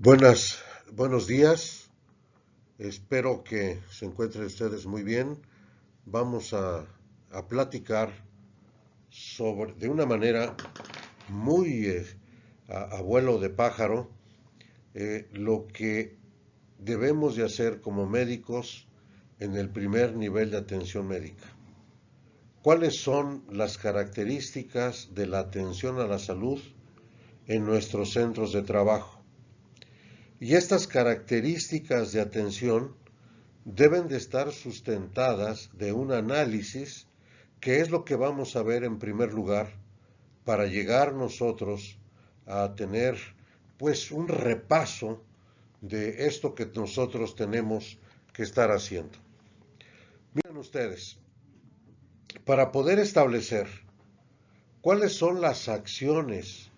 Buenos días. Espero que se encuentren ustedes muy bien. Vamos a platicar de una manera muy a vuelo de pájaro lo que debemos de hacer como médicos en el primer nivel de atención médica. ¿Cuáles son las características de la atención a la salud en nuestros centros de trabajo? Y estas características de atención deben de estar sustentadas de un análisis, que es lo que vamos a ver en primer lugar para llegar nosotros a tener pues un repaso de esto que nosotros tenemos que estar haciendo. Miren ustedes, para poder establecer cuáles son las acciones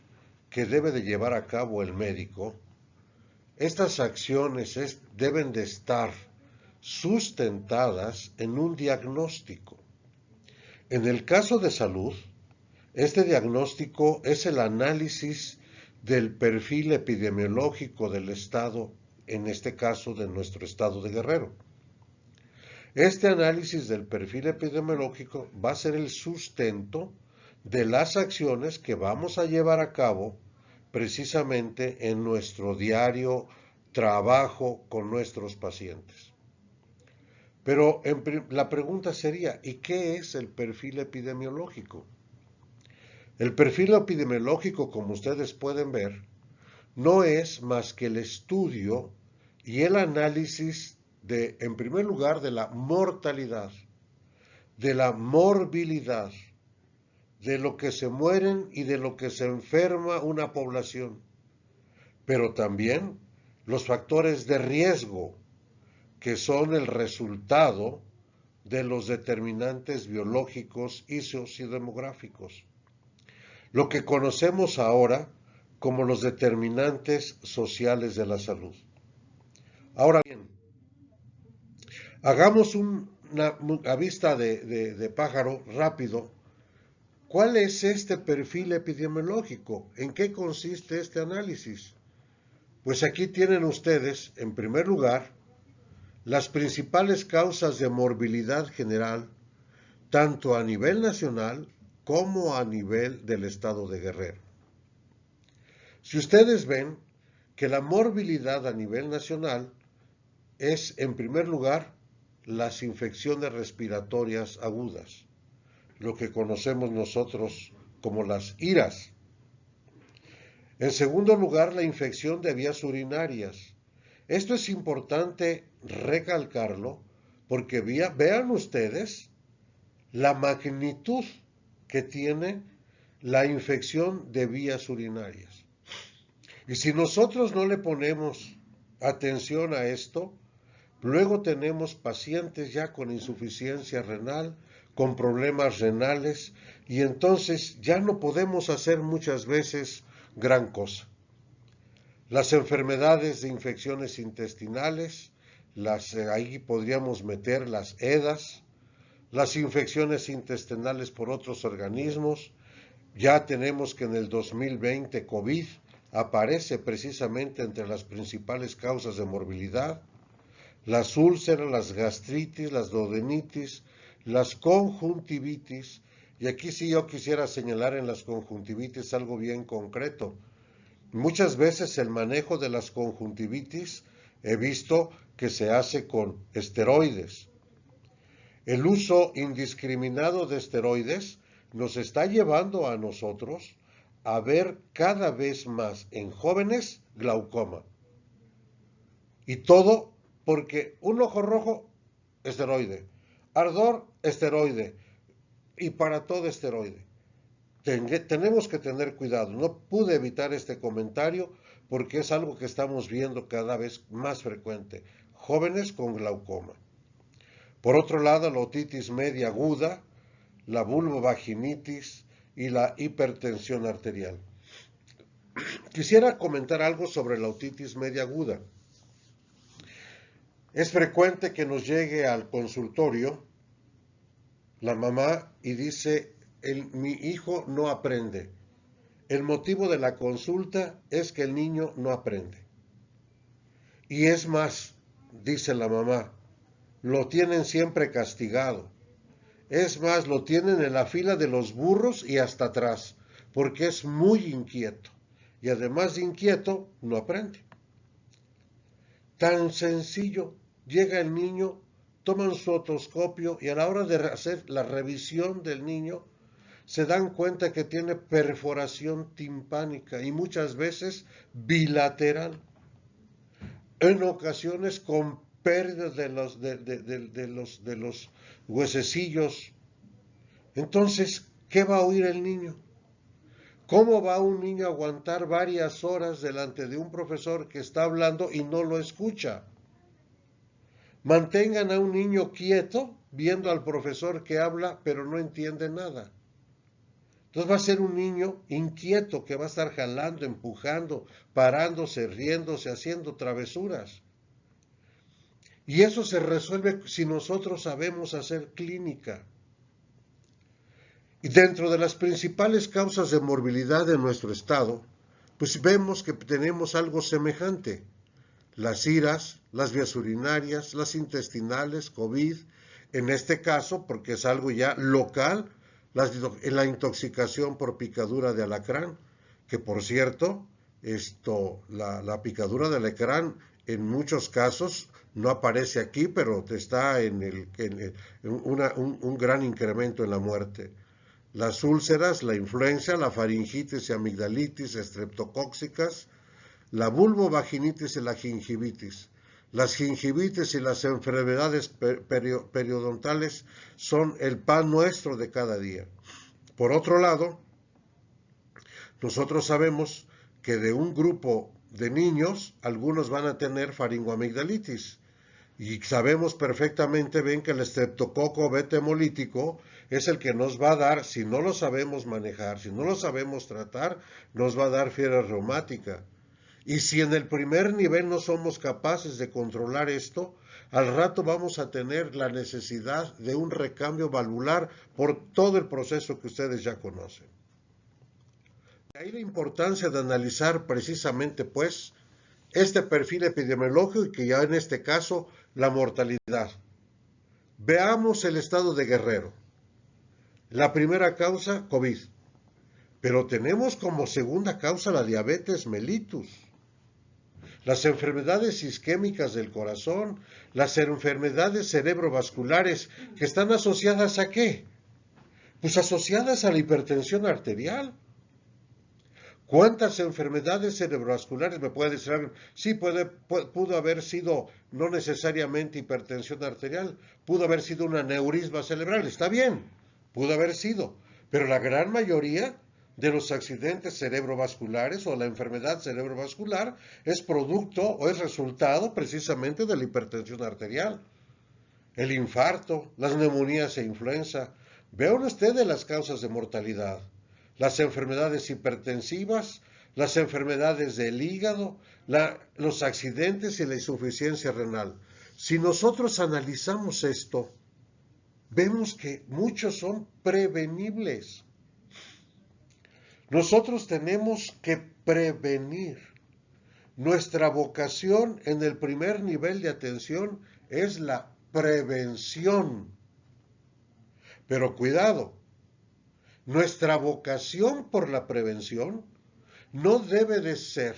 que debe de llevar a cabo el médico, estas acciones deben de estar sustentadas en un diagnóstico. En el caso de salud, este diagnóstico es el análisis del perfil epidemiológico del estado, en este caso de nuestro estado de Guerrero. Este análisis del perfil epidemiológico va a ser el sustento de las acciones que vamos a llevar a cabo precisamente en nuestro diario trabajo con nuestros pacientes. Pero la pregunta sería, ¿y qué es el perfil epidemiológico? El perfil epidemiológico, como ustedes pueden ver, no es más que el estudio y el análisis de, en primer lugar, de la mortalidad, de la morbilidad, de lo que se mueren y de lo que se enferma una población, pero también los factores de riesgo, que son el resultado de los determinantes biológicos y sociodemográficos, lo que conocemos ahora como los determinantes sociales de la salud. Ahora bien, hagamos una vista de pájaro rápido. ¿Cuál es este perfil epidemiológico? ¿En qué consiste este análisis? Pues aquí tienen ustedes, en primer lugar, las principales causas de morbilidad general, tanto a nivel nacional como a nivel del estado de Guerrero. Si ustedes ven que la morbilidad a nivel nacional es, en primer lugar, las infecciones respiratorias agudas, lo que conocemos nosotros como las IRAS. En segundo lugar, la infección de vías urinarias. Esto es importante recalcarlo porque vean ustedes la magnitud que tiene la infección de vías urinarias. Y si nosotros no le ponemos atención a esto, luego tenemos pacientes ya con insuficiencia renal, con problemas renales, y entonces ya no podemos hacer muchas veces gran cosa. Las enfermedades de infecciones intestinales, ahí podríamos meter las EDAs, las infecciones intestinales por otros organismos. Ya tenemos que en el 2020 COVID aparece precisamente entre las principales causas de morbilidad. Las úlceras, las gastritis, las duodenitis, las conjuntivitis. Y aquí sí yo quisiera señalar en las conjuntivitis algo bien concreto. Muchas veces el manejo de las conjuntivitis he visto que se hace con esteroides. El uso indiscriminado de esteroides nos está llevando a nosotros a ver cada vez más en jóvenes glaucoma. Y todo porque un ojo rojo, esteroide. Ardor, esteroide. Y para todo esteroide. Tenemos que tener cuidado. No pude evitar este comentario porque es algo que estamos viendo cada vez más frecuente. Jóvenes con glaucoma. Por otro lado, la otitis media aguda, la vulvovaginitis y la hipertensión arterial. Quisiera comentar algo sobre la otitis media aguda. Es frecuente que nos llegue al consultorio la mamá y dice, mi hijo no aprende. El motivo de la consulta es que el niño no aprende. Y es más, dice la mamá, lo tienen siempre castigado. Es más, lo tienen en la fila de los burros y hasta atrás, porque es muy inquieto. Y además de inquieto, no aprende. Tan sencillo, llega el niño, toman su otoscopio y a la hora de hacer la revisión del niño, se dan cuenta que tiene perforación timpánica y muchas veces bilateral. En ocasiones con pérdida de los huesecillos. Entonces, ¿qué va a oír el niño? ¿Cómo va un niño a aguantar varias horas delante de un profesor que está hablando y no lo escucha? Mantengan a un niño quieto viendo al profesor que habla pero no entiende nada. Entonces va a ser un niño inquieto que va a estar jalando, empujando, parándose, riéndose, haciendo travesuras. Y eso se resuelve si nosotros sabemos hacer clínica. Y dentro de las principales causas de morbilidad en nuestro estado, pues vemos que tenemos algo semejante. Las iras, las vías urinarias, las intestinales, COVID, en este caso, porque es algo ya local, la intoxicación por picadura de alacrán, que por cierto, la picadura de alacrán en muchos casos no aparece aquí, pero está en un gran incremento en la muerte. Las úlceras, la influenza, la faringitis y amigdalitis estreptocóxicas, la vulvovaginitis y la gingivitis. Las gingivitis y las enfermedades periodontales son el pan nuestro de cada día. Por otro lado, nosotros sabemos que de un grupo de niños, algunos van a tener faringoamigdalitis. Y sabemos perfectamente bien que el estreptococo beta hemolítico es el que nos va a dar, si no lo sabemos manejar, si no lo sabemos tratar, nos va a dar fiebre reumática. Y si en el primer nivel no somos capaces de controlar esto, al rato vamos a tener la necesidad de un recambio valvular por todo el proceso que ustedes ya conocen. De ahí la importancia de analizar precisamente, pues, este perfil epidemiológico y que ya en este caso la mortalidad. Veamos el estado de Guerrero. La primera causa, COVID. Pero tenemos como segunda causa la diabetes mellitus. Las enfermedades isquémicas del corazón, las enfermedades cerebrovasculares, que están asociadas ¿a qué? Pues asociadas a la hipertensión arterial. ¿Cuántas enfermedades cerebrovasculares me puede decir alguien? Sí, pudo haber sido no necesariamente hipertensión arterial, pudo haber sido un aneurisma cerebral, está bien, pudo haber sido, pero la gran mayoría de los accidentes cerebrovasculares o la enfermedad cerebrovascular es producto o es resultado precisamente de la hipertensión arterial. El infarto, las neumonías e influenza. Vean ustedes las causas de mortalidad. Las enfermedades hipertensivas, las enfermedades del hígado, los accidentes y la insuficiencia renal. Si nosotros analizamos esto, vemos que muchos son prevenibles. Nosotros tenemos que prevenir. Nuestra vocación en el primer nivel de atención es la prevención. Pero cuidado, nuestra vocación por la prevención no debe de ser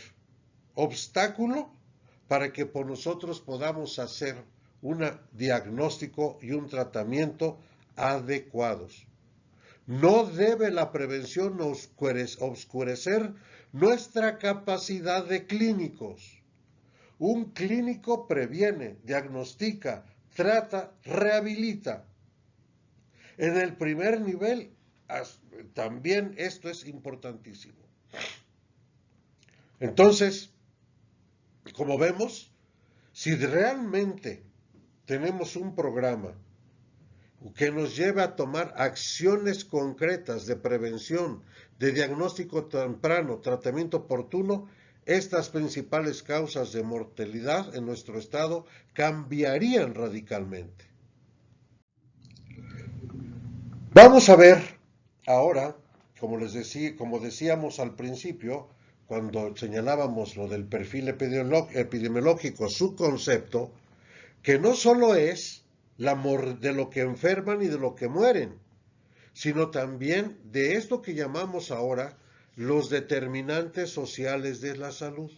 obstáculo para que por nosotros podamos hacer un diagnóstico y un tratamiento adecuados. No debe la prevención oscurecer nuestra capacidad de clínicos. Un clínico previene, diagnostica, trata, rehabilita. En el primer nivel, también esto es importantísimo. Entonces, como vemos, si realmente tenemos un programa que nos lleve a tomar acciones concretas de prevención, de diagnóstico temprano, tratamiento oportuno, estas principales causas de mortalidad en nuestro estado cambiarían radicalmente. Vamos a ver ahora, como decíamos al principio, cuando señalábamos lo del perfil epidemiológico, su concepto, que no solo es de lo que enferman y de lo que mueren, sino también de esto que llamamos ahora los determinantes sociales de la salud.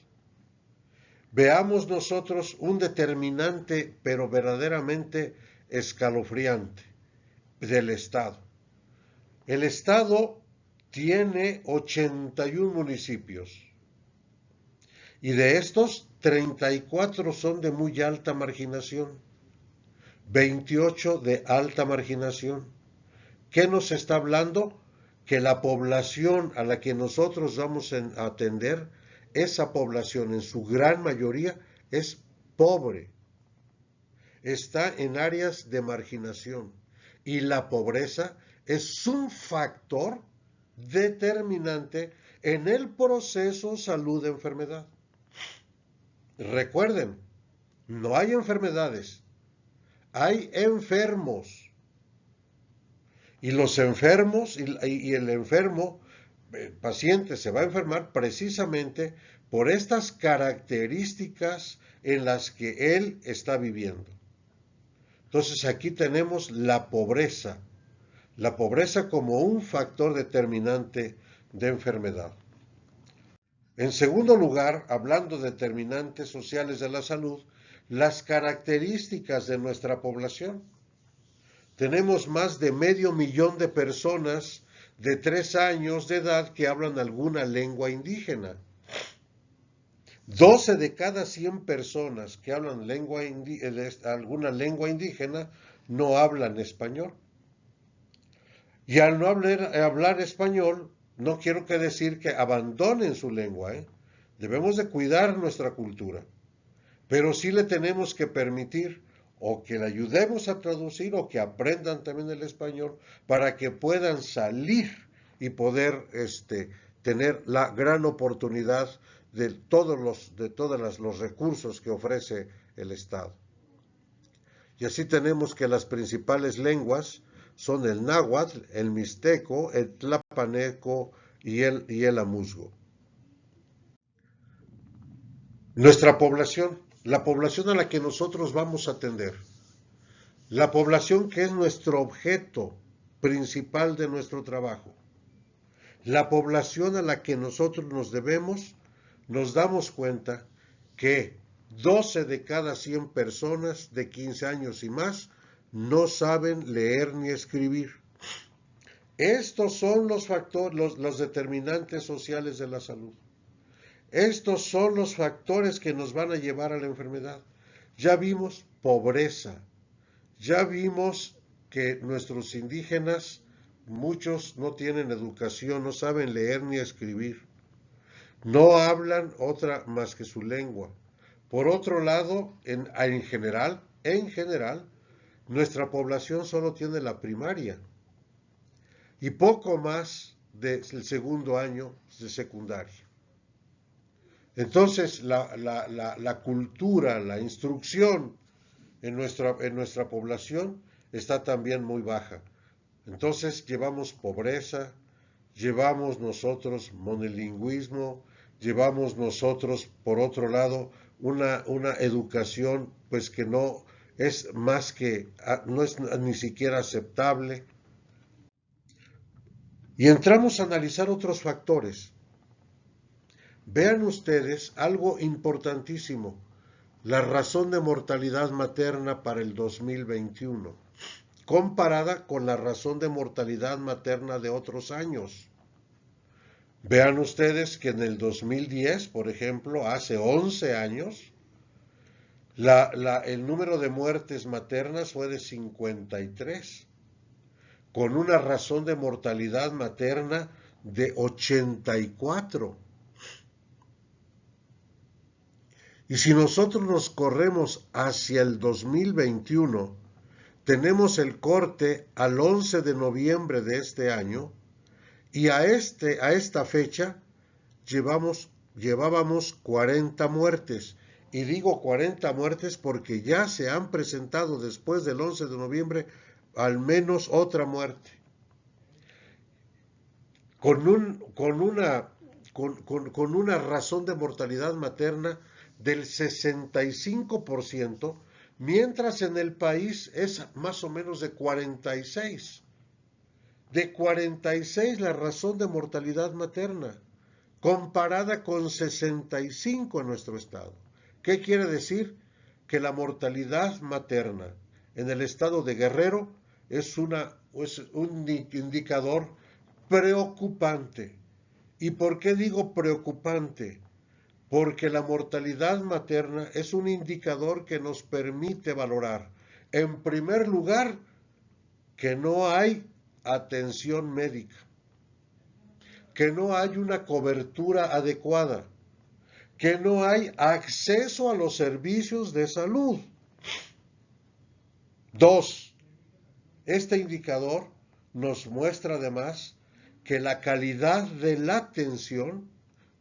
Veamos nosotros un determinante, pero verdaderamente escalofriante, del Estado. El Estado tiene 81 municipios y de estos 34 son de muy alta marginación, 28 de alta marginación. ¿Qué nos está hablando? Que la población a la que nosotros vamos a atender, esa población en su gran mayoría es pobre, está en áreas de marginación y la pobreza es un factor determinante en el proceso salud-enfermedad. Recuerden, no hay enfermedades, hay enfermos. Y los enfermos y el enfermo, el paciente se va a enfermar precisamente por estas características en las que él está viviendo. Entonces aquí tenemos la pobreza como un factor determinante de enfermedad. En segundo lugar, hablando de determinantes sociales de la salud, las características de nuestra población. Tenemos más de 500,000 de personas de 3 años de edad que hablan alguna lengua indígena. 12 de cada 100 personas que hablan alguna lengua indígena no hablan español. Y al no hablar español, no quiero decir que abandonen su lengua, Debemos de cuidar nuestra cultura, pero sí le tenemos que permitir o que le ayudemos a traducir o que aprendan también el español para que puedan salir y poder tener la gran oportunidad de todos los recursos que ofrece el Estado. Y así tenemos que las principales lenguas son el náhuatl, el mixteco, el tlapaneco y el amuzgo. Nuestra población, la población a la que nosotros vamos a atender, la población que es nuestro objeto principal de nuestro trabajo, la población a la que nosotros nos debemos, nos damos cuenta que 12 de cada 100 personas de 15 años y más no saben leer ni escribir. Estos son los factores, los determinantes sociales de la salud. Estos son los factores que nos van a llevar a la enfermedad. Ya vimos pobreza, ya vimos que nuestros indígenas, muchos no tienen educación, no saben leer ni escribir, no hablan otra más que su lengua. Por otro lado, en general, nuestra población solo tiene la primaria y poco más del segundo año de secundaria. Entonces, la cultura, la instrucción en nuestra población está también muy baja. Entonces, llevamos pobreza, llevamos nosotros monolingüismo, llevamos nosotros, por otro lado, una educación pues que no es más que, no es ni siquiera aceptable. Y entramos a analizar otros factores. Vean ustedes algo importantísimo, la razón de mortalidad materna para el 2021, comparada con la razón de mortalidad materna de otros años. Vean ustedes que en el 2010, por ejemplo, hace 11 años, el número de muertes maternas fue de 53, con una razón de mortalidad materna de 84. Y si nosotros nos corremos hacia el 2021, tenemos el corte al 11 de noviembre de este año, y a esta fecha llevábamos 40 muertes. Y digo 40 muertes porque ya se han presentado después del 11 de noviembre al menos otra muerte. Con con una razón de mortalidad materna del 65%, mientras en el país es más o menos de 46%. De 46 la razón de mortalidad materna, comparada con 65 en nuestro estado. ¿Qué quiere decir? Que la mortalidad materna en el estado de Guerrero es un indicador preocupante. ¿Y por qué digo preocupante? Porque la mortalidad materna es un indicador que nos permite valorar, en primer lugar, que no hay atención médica, que no hay una cobertura adecuada, que no hay acceso a los servicios de salud. 2. Este indicador nos muestra además que la calidad de la atención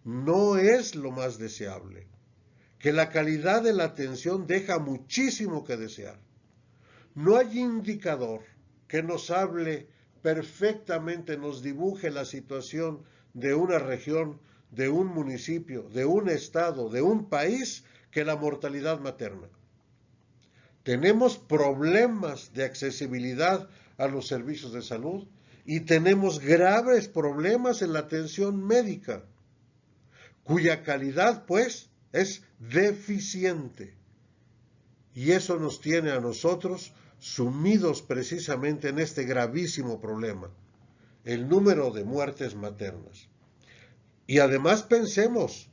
no es lo más deseable, que la calidad de la atención deja muchísimo que desear. No hay indicador que nos hable perfectamente, nos dibuje la situación de una región, de un municipio, de un estado, de un país, que la mortalidad materna. Tenemos problemas de accesibilidad a los servicios de salud y tenemos graves problemas en la atención médica, cuya calidad, pues, es deficiente. Y eso nos tiene a nosotros sumidos precisamente en este gravísimo problema, el número de muertes maternas. Y además pensemos,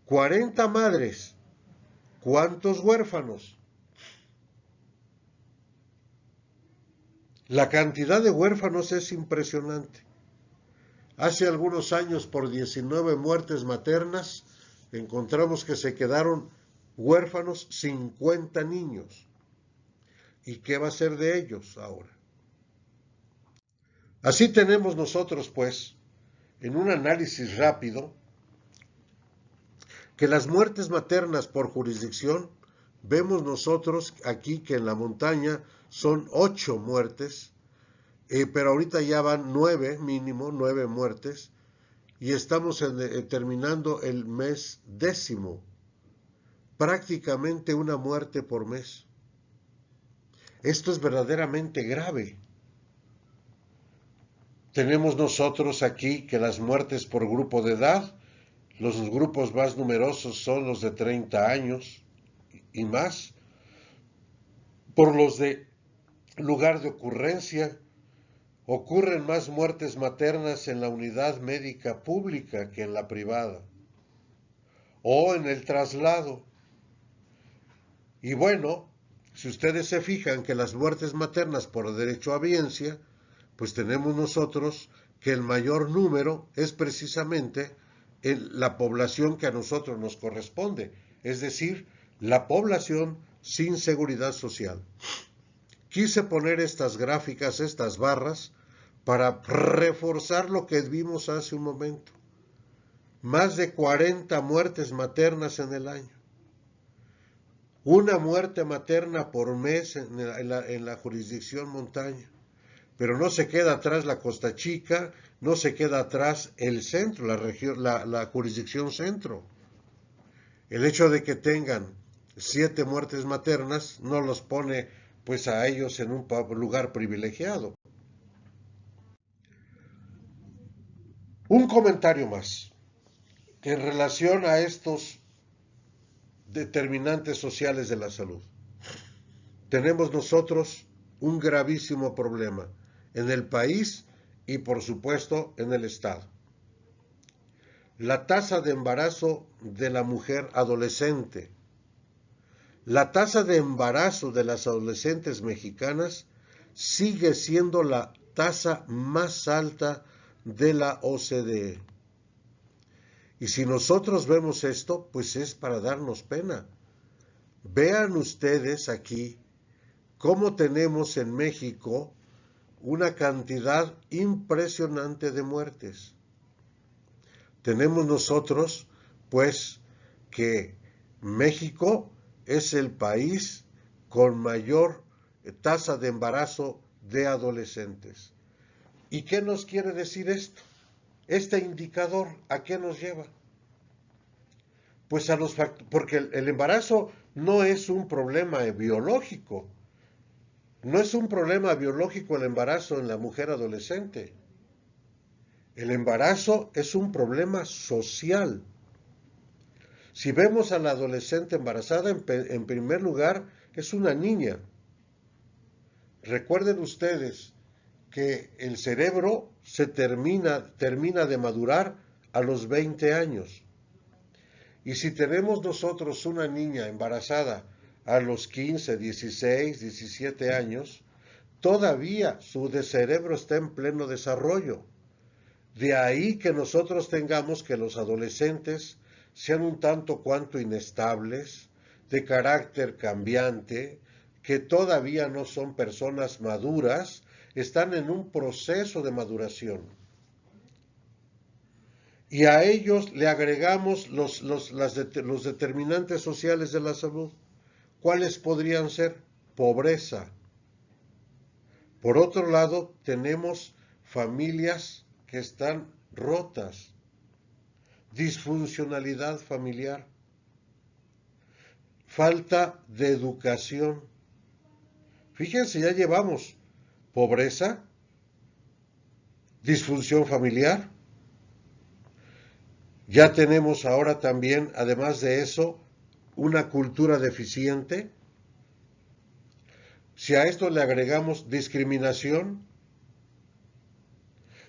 40 madres, ¿cuántos huérfanos? La cantidad de huérfanos es impresionante. Hace algunos años, por 19 muertes maternas, encontramos que se quedaron huérfanos 50 niños. ¿Y qué va a ser de ellos ahora? Así tenemos nosotros, pues, en un análisis rápido, que las muertes maternas por jurisdicción, vemos nosotros aquí que en la montaña son 8 muertes, pero ahorita ya van 9, mínimo 9 muertes, y estamos terminando el mes 10º, prácticamente una muerte por mes. Esto es verdaderamente grave. Tenemos nosotros aquí que las muertes por grupo de edad, los grupos más numerosos son los de 30 años y más. Por los de lugar de ocurrencia, ocurren más muertes maternas en la unidad médica pública que en la privada, o en el traslado. Y bueno, si ustedes se fijan que las muertes maternas por derecho a biencia, pues tenemos nosotros que el mayor número es precisamente en la población que a nosotros nos corresponde, es decir, la población sin seguridad social. Quise poner estas gráficas, estas barras, para reforzar lo que vimos hace un momento. Más de 40 muertes maternas en el año. Una muerte materna por mes en la jurisdicción montaña. Pero no se queda atrás la Costa Chica, no se queda atrás el centro, la jurisdicción centro. El hecho de que tengan 7 muertes maternas no los pone pues a ellos en un lugar privilegiado. Un comentario más en relación a estos determinantes sociales de la salud. Tenemos nosotros un gravísimo problema en el país y por supuesto en el estado. La tasa de embarazo de la mujer adolescente. La tasa de embarazo de las adolescentes mexicanas sigue siendo la tasa más alta de la OCDE. Y si nosotros vemos esto, pues es para darnos pena. Vean ustedes aquí cómo tenemos en México una cantidad impresionante de muertes. Tenemos nosotros, pues, que México es el país con mayor tasa de embarazo de adolescentes. ¿Y qué nos quiere decir esto? Este indicador, ¿a qué nos lleva? Pues a los porque el embarazo no es un problema biológico, no es un problema biológico el embarazo en la mujer adolescente. El embarazo es un problema social. Si vemos a la adolescente embarazada, en primer lugar, es una niña. Recuerden ustedes que el cerebro termina de madurar a los 20 años. Y si tenemos nosotros una niña embarazada a los 15, 16, 17 años, todavía su cerebro está en pleno desarrollo. De ahí que nosotros tengamos que los adolescentes sean un tanto cuanto inestables, de carácter cambiante, que todavía no son personas maduras, están en un proceso de maduración. Y a ellos le agregamos los determinantes sociales de la salud. ¿Cuáles podrían ser? Pobreza. Por otro lado, tenemos familias que están rotas, disfuncionalidad familiar, falta de educación. Fíjense, ya llevamos pobreza, disfunción familiar, ya tenemos ahora también, además de eso, una cultura deficiente. Si a esto le agregamos discriminación,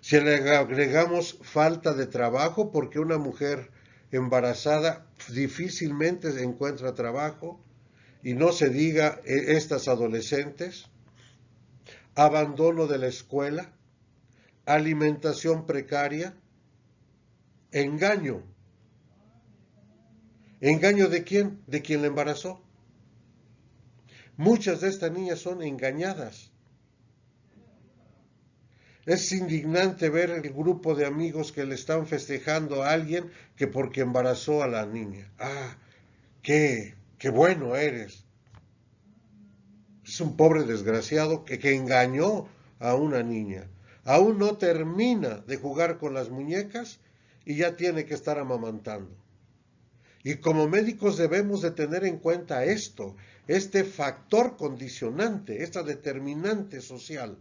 si le agregamos falta de trabajo, porque una mujer embarazada difícilmente encuentra trabajo, y no se diga estas adolescentes, abandono de la escuela, alimentación precaria, engaño. ¿Engaño de quién? De quien la embarazó. Muchas de estas niñas son engañadas. Es indignante ver el grupo de amigos que le están festejando a alguien que porque embarazó a la niña. ¡Ah, qué bueno eres! Es un pobre desgraciado que engañó a una niña. Aún no termina de jugar con las muñecas y ya tiene que estar amamantando. Y como médicos debemos de tener en cuenta esto, este factor condicionante, esta determinante social.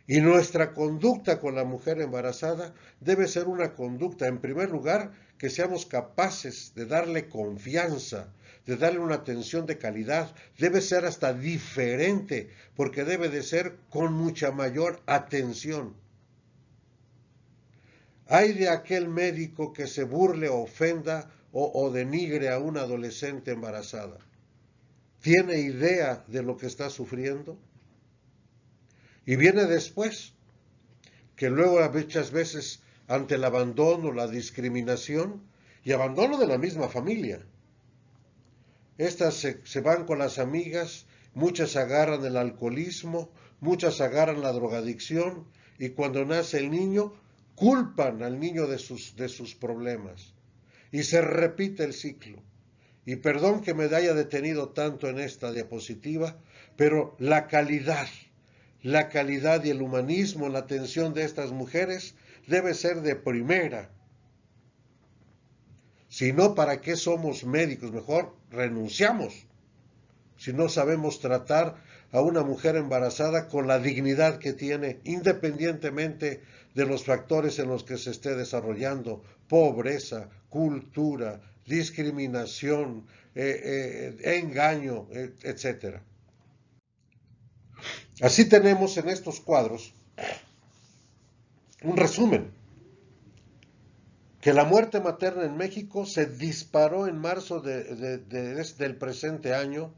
Y nuestra conducta con la mujer embarazada debe ser una conducta, en primer lugar, que seamos capaces de darle confianza, de darle una atención de calidad. Debe ser hasta diferente, porque debe de ser con mucha mayor atención. Hay de aquel médico que se burle o ofenda o denigre a una adolescente embarazada. ¿Tiene idea de lo que está sufriendo? Y viene después, que luego muchas veces ante el abandono, la discriminación y abandono de la misma familia, estas se van con las amigas, muchas agarran el alcoholismo, muchas agarran la drogadicción y cuando nace el niño culpan al niño de sus problemas y se repite el ciclo. Y perdón que me haya detenido tanto en esta diapositiva, pero la calidad y el humanismo, la atención de estas mujeres debe ser de primera. Si no, ¿para qué somos médicos? Mejor renunciamos. Si no sabemos tratar a una mujer embarazada con la dignidad que tiene, independientemente de los factores en los que se esté desarrollando, pobreza, cultura, discriminación, engaño, etcétera. Así tenemos en estos cuadros un resumen, que la muerte materna en México se disparó en marzo del presente año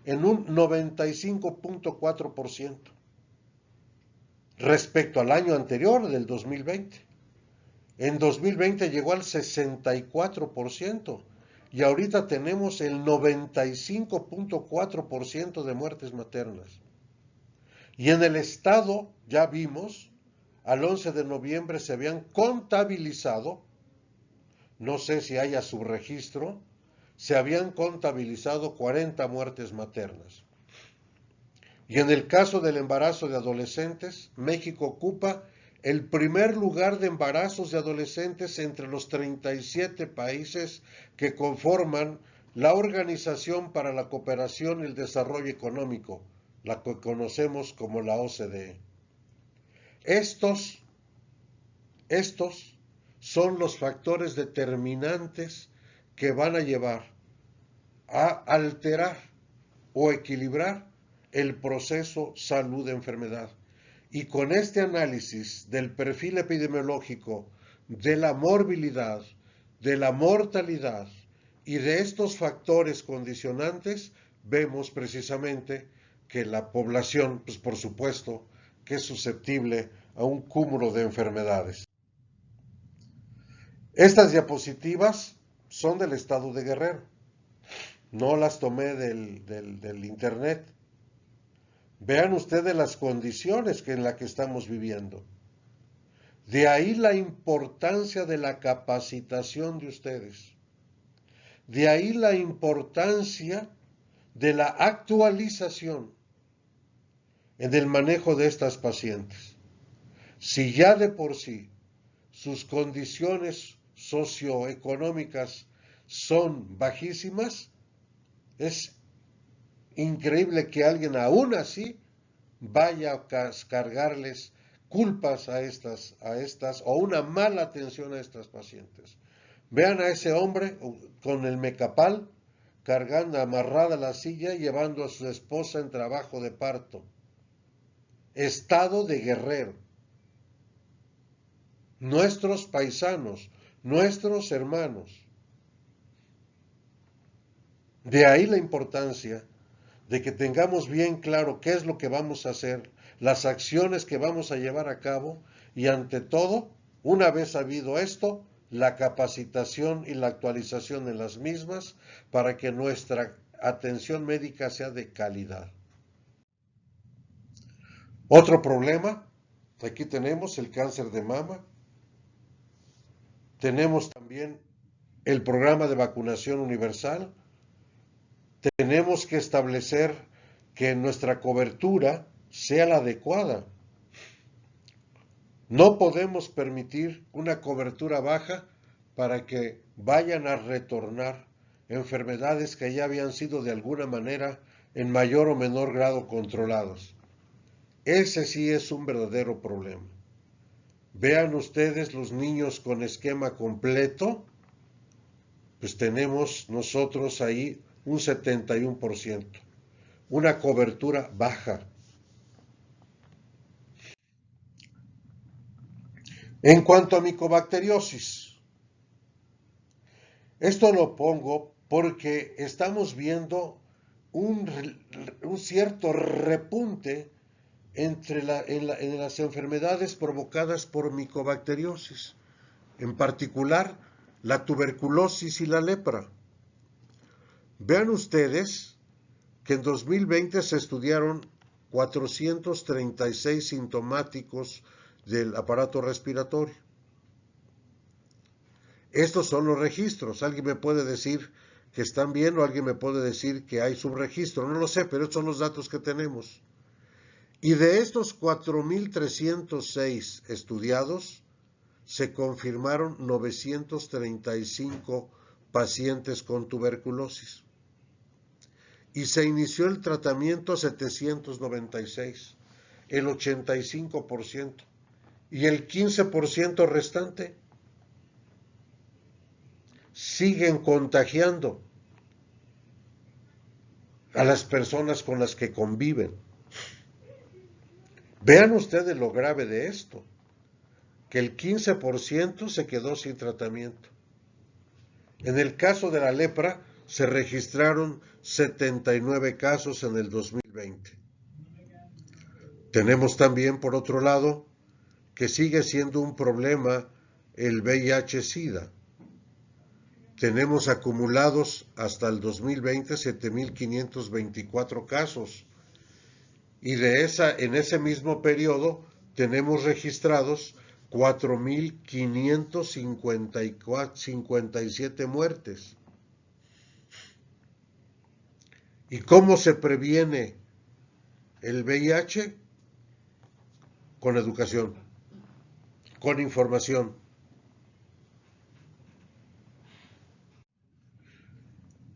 en un 95.4% respecto al año anterior, del 2020. En 2020 llegó al 64% y ahorita tenemos el 95.4% de muertes maternas. Y en el estado, ya vimos, al 11 de noviembre se habían contabilizado, no sé si haya subregistro, se habían contabilizado 40 muertes maternas. Y en el caso del embarazo de adolescentes, México ocupa el primer lugar de embarazos de adolescentes entre los 37 países que conforman la Organización para la Cooperación y el Desarrollo Económico, la que conocemos como la OCDE. Estos son los factores determinantes que van a llevar a alterar o equilibrar el proceso salud-enfermedad. Y con este análisis del perfil epidemiológico de la morbilidad, de la mortalidad y de estos factores condicionantes, vemos precisamente que la población, pues por supuesto, que es susceptible a un cúmulo de enfermedades. Estas diapositivas son del estado de Guerrero. No las tomé del internet. Vean ustedes las condiciones en las que estamos viviendo. De ahí la importancia de la capacitación de ustedes. De ahí la importancia de la actualización en el manejo de estas pacientes. Si ya de por sí sus condiciones socioeconómicas son bajísimas, es increíble que alguien aún así vaya a cargarles culpas a estas o una mala atención a estas pacientes. Vean a ese hombre con el mecapal cargando amarrada la silla, llevando a su esposa en trabajo de parto. Estado de Guerrero. Nuestros paisanos, nuestros hermanos. De ahí la importancia de que tengamos bien claro qué es lo que vamos a hacer, las acciones que vamos a llevar a cabo y ante todo, una vez sabido esto, la capacitación y la actualización de las mismas para que nuestra atención médica sea de calidad. Otro problema, aquí tenemos el cáncer de mama, tenemos también el programa de vacunación universal, tenemos que establecer que nuestra cobertura sea la adecuada. No podemos permitir una cobertura baja para que vayan a retornar enfermedades que ya habían sido de alguna manera en mayor o menor grado controlados. Ese sí es un verdadero problema. Vean ustedes los niños con esquema completo, pues tenemos nosotros ahí un 71%, una cobertura baja. En cuanto a micobacteriosis, esto lo pongo porque estamos viendo un cierto repunte en las enfermedades provocadas por micobacteriosis, en particular la tuberculosis y la lepra. Vean ustedes que en 2020 se estudiaron 436 sintomáticos del aparato respiratorio. Estos son los registros. Alguien me puede decir que están bien o alguien me puede decir que hay subregistro. No lo sé, pero estos son los datos que tenemos. Y de estos 4.306 estudiados, se confirmaron 935 pacientes con tuberculosis. Y se inició el tratamiento 796, el 85%. Y el 15% restante siguen contagiando a las personas con las que conviven. Vean ustedes lo grave de esto, que el 15% se quedó sin tratamiento. En el caso de la lepra, se registraron 79 casos en el 2020. Tenemos también, por otro lado, que sigue siendo un problema el VIH-Sida. Tenemos acumulados hasta el 2020 7.524 casos. Y en ese mismo periodo tenemos registrados 4.557 muertes. ¿Y cómo se previene el VIH? Con educación. con información.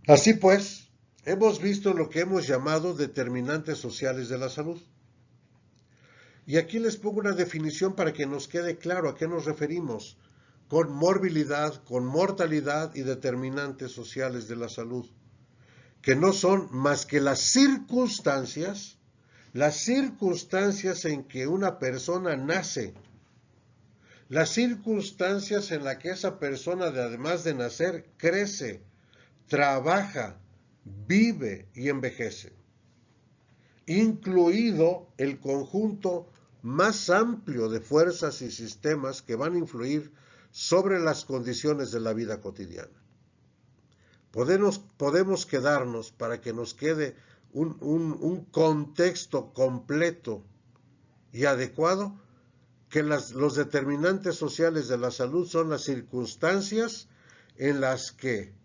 Así pues, hemos visto lo que hemos llamado determinantes sociales de la salud. Y aquí les pongo una definición para que nos quede claro a qué nos referimos con morbilidad, con mortalidad y determinantes sociales de la salud, que no son más que las circunstancias en que una persona nace, las circunstancias en las que esa persona, además de nacer, crece, trabaja, vive y envejece, incluido el conjunto más amplio de fuerzas y sistemas que van a influir sobre las condiciones de la vida cotidiana. Podemos quedarnos, para que nos quede un contexto completo y adecuado, que los determinantes sociales de la salud son las circunstancias en las que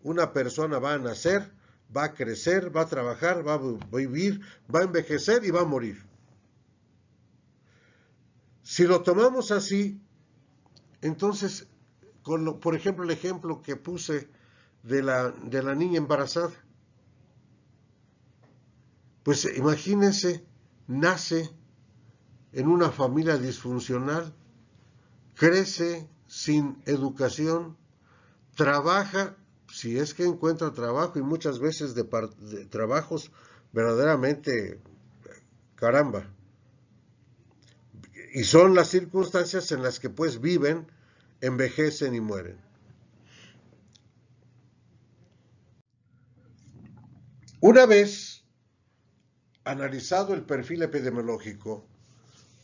una persona va a nacer, va a crecer, va a trabajar, va a vivir, va a envejecer y va a morir. Si lo tomamos así, entonces, por ejemplo, el ejemplo que puse de la niña embarazada, pues imagínense, nace en una familia disfuncional, crece sin educación, trabaja, si es que encuentra trabajo, y muchas veces de trabajos verdaderamente, caramba. Y son las circunstancias en las que pues viven, envejecen y mueren. Una vez analizado el perfil epidemiológico,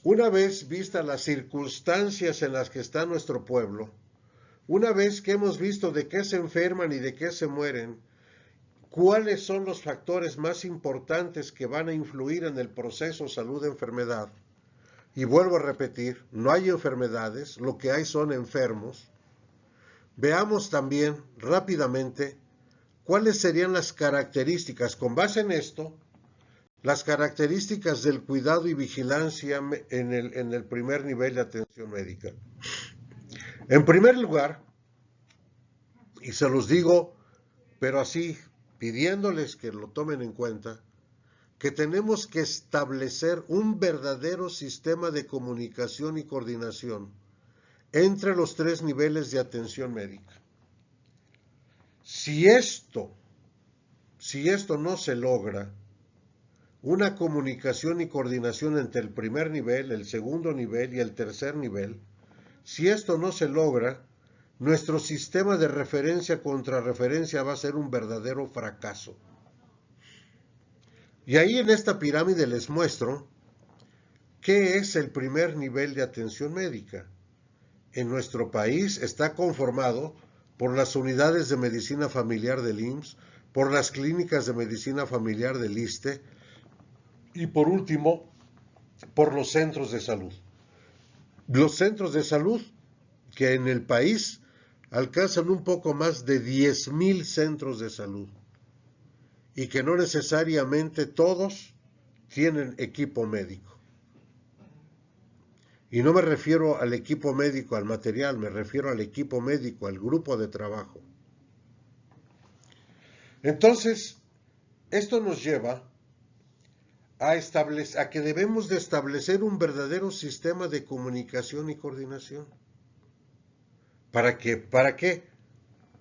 una vez vistas las circunstancias en las que está nuestro pueblo, una vez que hemos visto de qué se enferman y de qué se mueren, cuáles son los factores más importantes que van a influir en el proceso salud-enfermedad, y vuelvo a repetir, no hay enfermedades, lo que hay son enfermos, veamos también rápidamente cuáles serían las características, con base en esto, las características del cuidado y vigilancia en el primer nivel de atención médica. En primer lugar, y se los digo, pero así, pidiéndoles que lo tomen en cuenta, que tenemos que establecer un verdadero sistema de comunicación y coordinación entre los tres niveles de atención médica. Si esto no se logra, una comunicación y coordinación entre el primer nivel, el segundo nivel y el tercer nivel, si esto no se logra, nuestro sistema de referencia-contrarreferencia va a ser un verdadero fracaso. Y ahí en esta pirámide les muestro qué es el primer nivel de atención médica. En nuestro país está conformado por las unidades de medicina familiar del IMSS, por las clínicas de medicina familiar del ISSSTE y por último, por los centros de salud. Los centros de salud que en el país alcanzan un poco más de 10,000 centros de salud y que no necesariamente todos tienen equipo médico. Y no me refiero al equipo médico, al material, me refiero al equipo médico, al grupo de trabajo. Entonces, esto nos lleva a que debemos de establecer un verdadero sistema de comunicación y coordinación. ¿Para qué?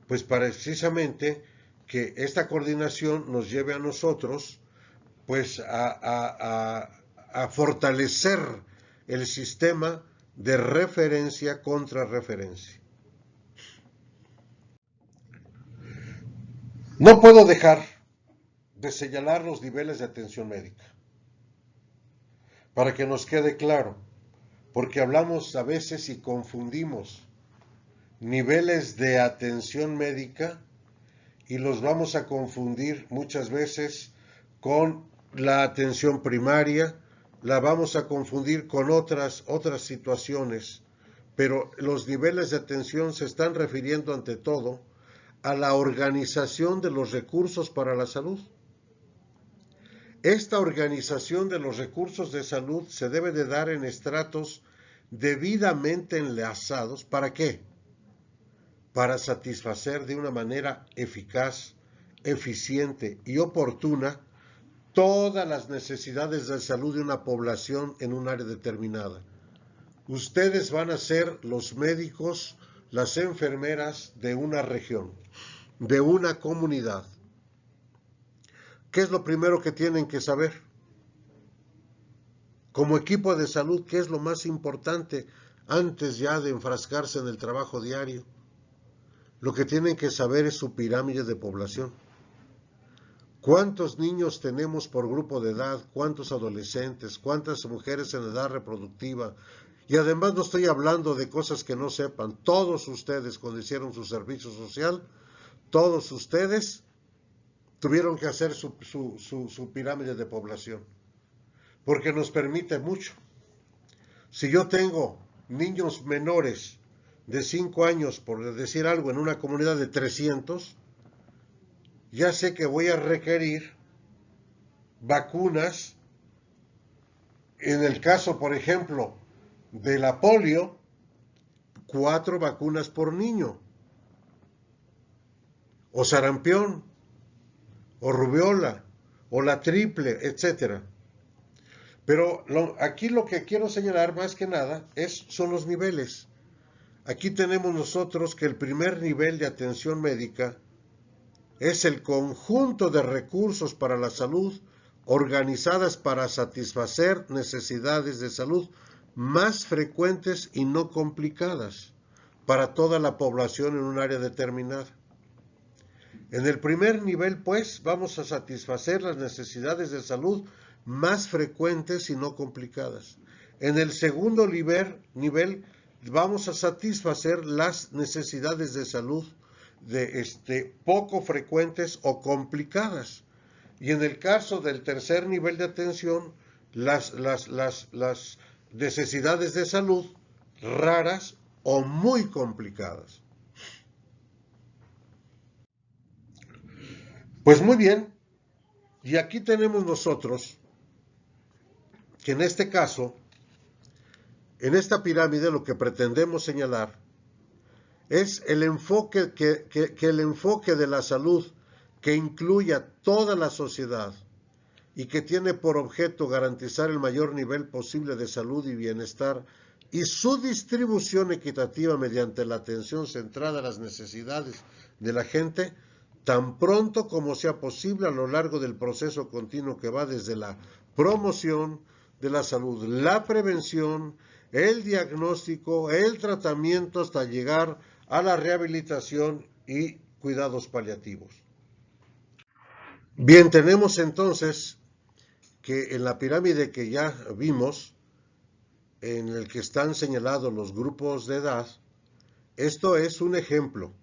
Pues precisamente que esta coordinación nos lleve a nosotros pues a fortalecer el sistema de referencia contra referencia. No puedo dejar de señalar los niveles de atención médica, para que nos quede claro, porque hablamos a veces y confundimos niveles de atención médica y los vamos a confundir muchas veces con la atención primaria, la vamos a confundir con otras situaciones, pero los niveles de atención se están refiriendo ante todo a la organización de los recursos para la salud. Esta organización de los recursos de salud se debe de dar en estratos debidamente enlazados. ¿Para qué? Para satisfacer de una manera eficaz, eficiente y oportuna todas las necesidades de salud de una población en un área determinada. Ustedes van a ser los médicos, las enfermeras de una región, de una comunidad. ¿Qué es lo primero que tienen que saber? Como equipo de salud, ¿qué es lo más importante antes ya de enfrascarse en el trabajo diario? Lo que tienen que saber es su pirámide de población. ¿Cuántos niños tenemos por grupo de edad? ¿Cuántos adolescentes? ¿Cuántas mujeres en edad reproductiva? Y además no estoy hablando de cosas que no sepan. Todos ustedes, cuando hicieron su servicio social, todos ustedes tuvieron que hacer su pirámide de población. Porque nos permite mucho. Si yo tengo niños menores de 5 años, por decir algo, en una comunidad de 300, ya sé que voy a requerir vacunas. En el caso, por ejemplo, de la polio, 4 vacunas por niño. O sarampión, o rubiola, o la triple, etc. Pero aquí lo que quiero señalar más que nada son los niveles. Aquí tenemos nosotros que el primer nivel de atención médica es el conjunto de recursos para la salud organizadas para satisfacer necesidades de salud más frecuentes y no complicadas para toda la población en un área determinada. En el primer nivel, pues, vamos a satisfacer las necesidades de salud más frecuentes y no complicadas. En el segundo nivel vamos a satisfacer las necesidades de salud poco frecuentes o complicadas. Y en el caso del tercer nivel de atención, las necesidades de salud raras o muy complicadas. Pues muy bien, y aquí tenemos nosotros que en este caso, en esta pirámide lo que pretendemos señalar es el enfoque que el enfoque de la salud que incluya toda la sociedad y que tiene por objeto garantizar el mayor nivel posible de salud y bienestar y su distribución equitativa mediante la atención centrada a las necesidades de la gente, tan pronto como sea posible a lo largo del proceso continuo que va desde la promoción de la salud, la prevención, el diagnóstico, el tratamiento hasta llegar a la rehabilitación y cuidados paliativos. Bien, tenemos entonces que en la pirámide que ya vimos, en el que están señalados los grupos de edad, esto es un ejemplo,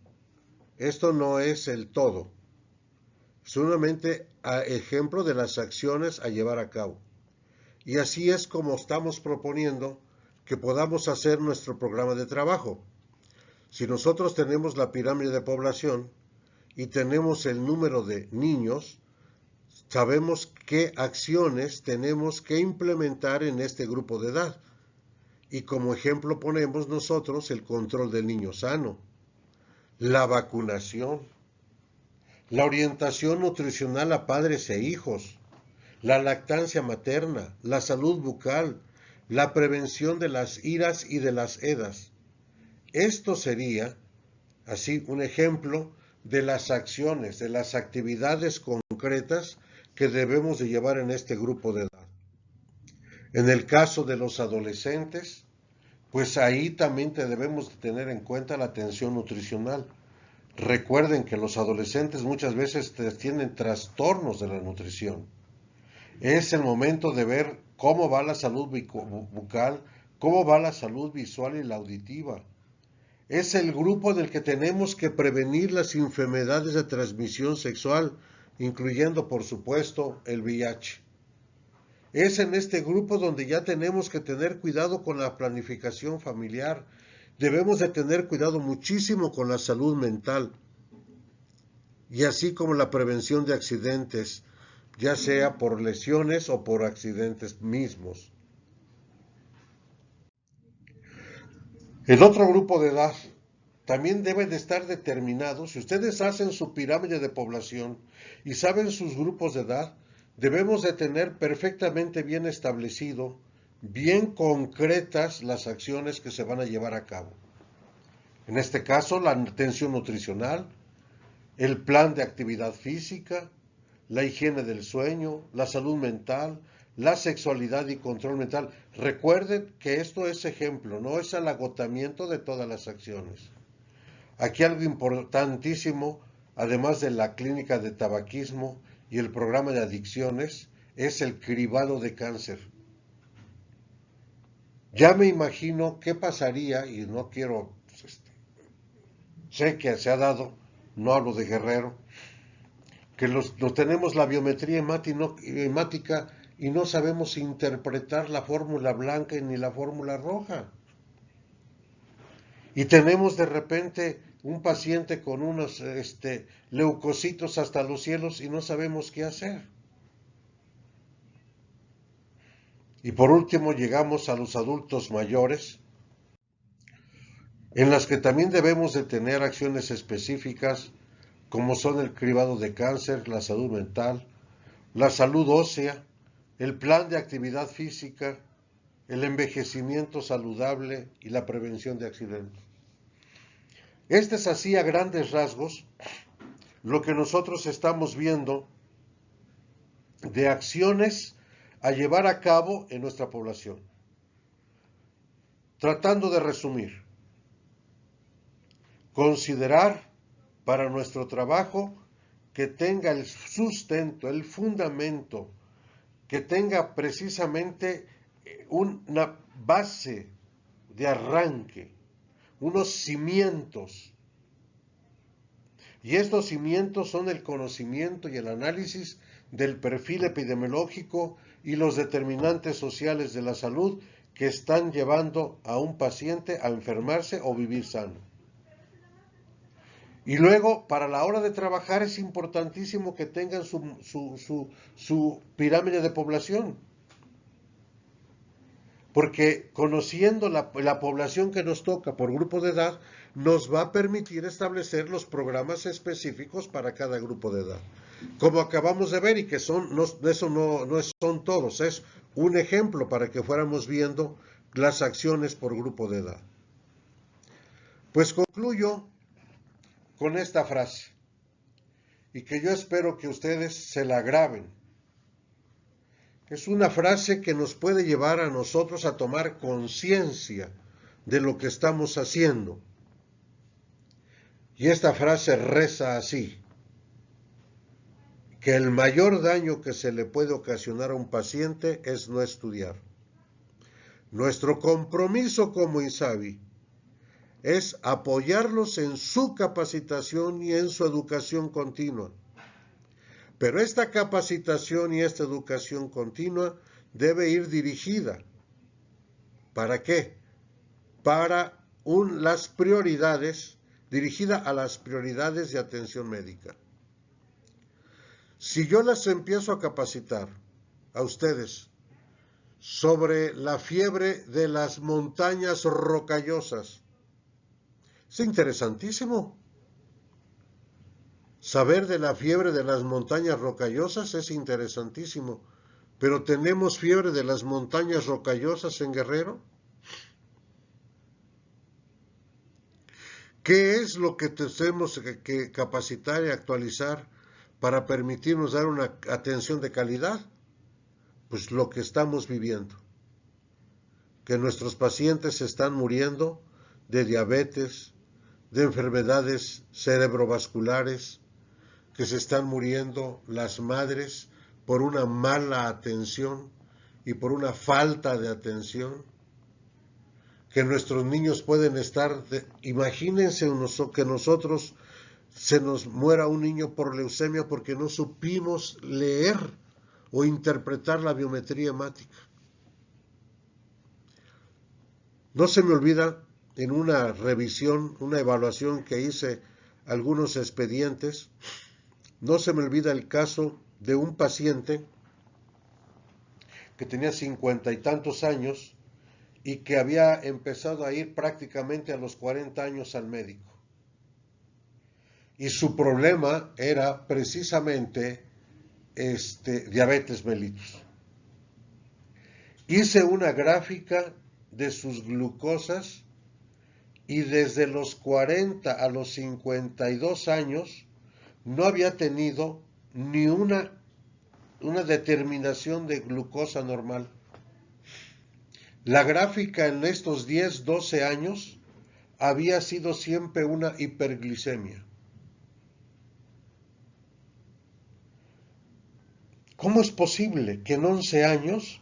esto no es el todo, solamente ejemplo de las acciones a llevar a cabo. Y así es como estamos proponiendo que podamos hacer nuestro programa de trabajo. Si nosotros tenemos la pirámide de población y tenemos el número de niños, sabemos qué acciones tenemos que implementar en este grupo de edad. Y como ejemplo ponemos nosotros el control del niño sano, la vacunación, la orientación nutricional a padres e hijos, la lactancia materna, la salud bucal, la prevención de las iras y de las edas. Esto sería, así, un ejemplo de las acciones, de las actividades concretas que debemos de llevar en este grupo de edad. En el caso de los adolescentes, pues ahí también debemos de tener en cuenta la atención nutricional. Recuerden que los adolescentes muchas veces tienen trastornos de la nutrición. Es el momento de ver cómo va la salud bucal, cómo va la salud visual y la auditiva. Es el grupo del que tenemos que prevenir las enfermedades de transmisión sexual, incluyendo, por supuesto, el VIH. Es en este grupo donde ya tenemos que tener cuidado con la planificación familiar. Debemos de tener cuidado muchísimo con la salud mental. Y así como la prevención de accidentes, ya sea por lesiones o por accidentes mismos. El otro grupo de edad también debe de estar determinado. Si ustedes hacen su pirámide de población y saben sus grupos de edad, debemos de tener perfectamente bien establecido, bien concretas las acciones que se van a llevar a cabo. En este caso, la atención nutricional, el plan de actividad física, la higiene del sueño, la salud mental, la sexualidad y control mental. Recuerden que esto es ejemplo, no es el agotamiento de todas las acciones. Aquí algo importantísimo, además de la clínica de tabaquismo y el programa de adicciones, es el cribado de cáncer. Ya me imagino qué pasaría, y no quiero, sé que se ha dado, no hablo de Guerrero, que nos tenemos la biometría hemática y no sabemos interpretar la fórmula blanca ni la fórmula roja. Y tenemos de repente un paciente con unos leucocitos hasta los cielos y no sabemos qué hacer. Y por último llegamos a los adultos mayores, en las que también debemos de tener acciones específicas, como son el cribado de cáncer, la salud mental, la salud ósea, el plan de actividad física, el envejecimiento saludable y la prevención de accidentes. Este es así a grandes rasgos lo que nosotros estamos viendo de acciones a llevar a cabo en nuestra población. Tratando de resumir, considerar para nuestro trabajo que tenga el sustento, el fundamento, que tenga precisamente una base de arranque, unos cimientos. Y estos cimientos son el conocimiento y el análisis del perfil epidemiológico y los determinantes sociales de la salud que están llevando a un paciente a enfermarse o vivir sano. Y luego, para la hora de trabajar, es importantísimo que tengan su pirámide de población. Porque conociendo la población que nos toca por grupo de edad, nos va a permitir establecer los programas específicos para cada grupo de edad. Como acabamos de ver, y que eso no son todos, es un ejemplo para que fuéramos viendo las acciones por grupo de edad. Pues concluyo con esta frase, y que yo espero que ustedes se la graben. Es una frase que nos puede llevar a nosotros a tomar conciencia de lo que estamos haciendo. Y esta frase reza así: que el mayor daño que se le puede ocasionar a un paciente es no estudiar. Nuestro compromiso como INSABI es apoyarlos en su capacitación y en su educación continua. Pero esta capacitación y esta educación continua debe ir dirigida. ¿Para qué? Para las prioridades, dirigida a las prioridades de atención médica. Si yo las empiezo a capacitar a ustedes sobre la fiebre de las montañas rocallosas, es interesantísimo. Saber de la fiebre de las montañas rocallosas es interesantísimo, pero ¿tenemos fiebre de las montañas rocallosas en Guerrero? ¿Qué es lo que tenemos que capacitar y actualizar para permitirnos dar una atención de calidad? Pues lo que estamos viviendo. Que nuestros pacientes se están muriendo de diabetes, de enfermedades cerebrovasculares, que se están muriendo las madres por una mala atención y por una falta de atención, que nuestros niños pueden estar, imagínense que nosotros se nos muera un niño por leucemia porque no supimos leer o interpretar la biometría hemática. No se me olvida, en una revisión, una evaluación que hice algunos expedientes, no se me olvida el caso de un paciente que tenía 50 y tantos años y que había empezado a ir prácticamente a los 40 años al médico. Y su problema era precisamente diabetes mellitus. Hice una gráfica de sus glucosas y desde los 40 a los 52 años no había tenido ni una determinación de glucosa normal. La gráfica en estos 10, 12 años había sido siempre una hiperglicemia. ¿Cómo es posible que en 11 años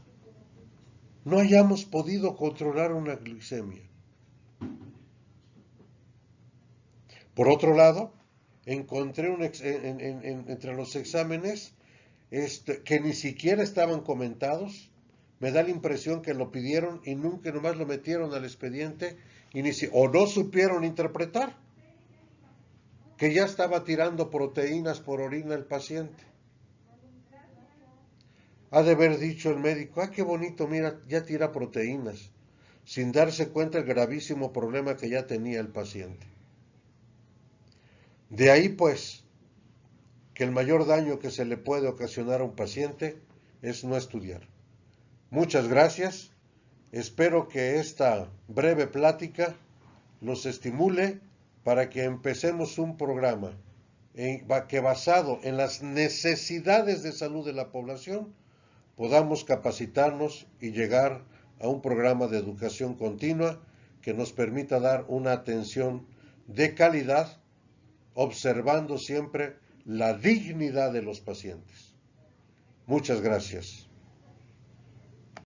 no hayamos podido controlar una glicemia? Por otro lado, encontré entre los exámenes que ni siquiera estaban comentados. Me da la impresión que lo pidieron y nunca nomás lo metieron al expediente o no supieron interpretar que ya estaba tirando proteínas por orina el paciente. Ha de haber dicho el médico, qué bonito, mira, ya tira proteínas, sin darse cuenta del gravísimo problema que ya tenía el paciente. De ahí pues que el mayor daño que se le puede ocasionar a un paciente es no estudiar. Muchas gracias. Espero que esta breve plática los estimule para que empecemos un programa que basado en las necesidades de salud de la población podamos capacitarnos y llegar a un programa de educación continua que nos permita dar una atención de calidad, observando siempre la dignidad de los pacientes. Muchas gracias.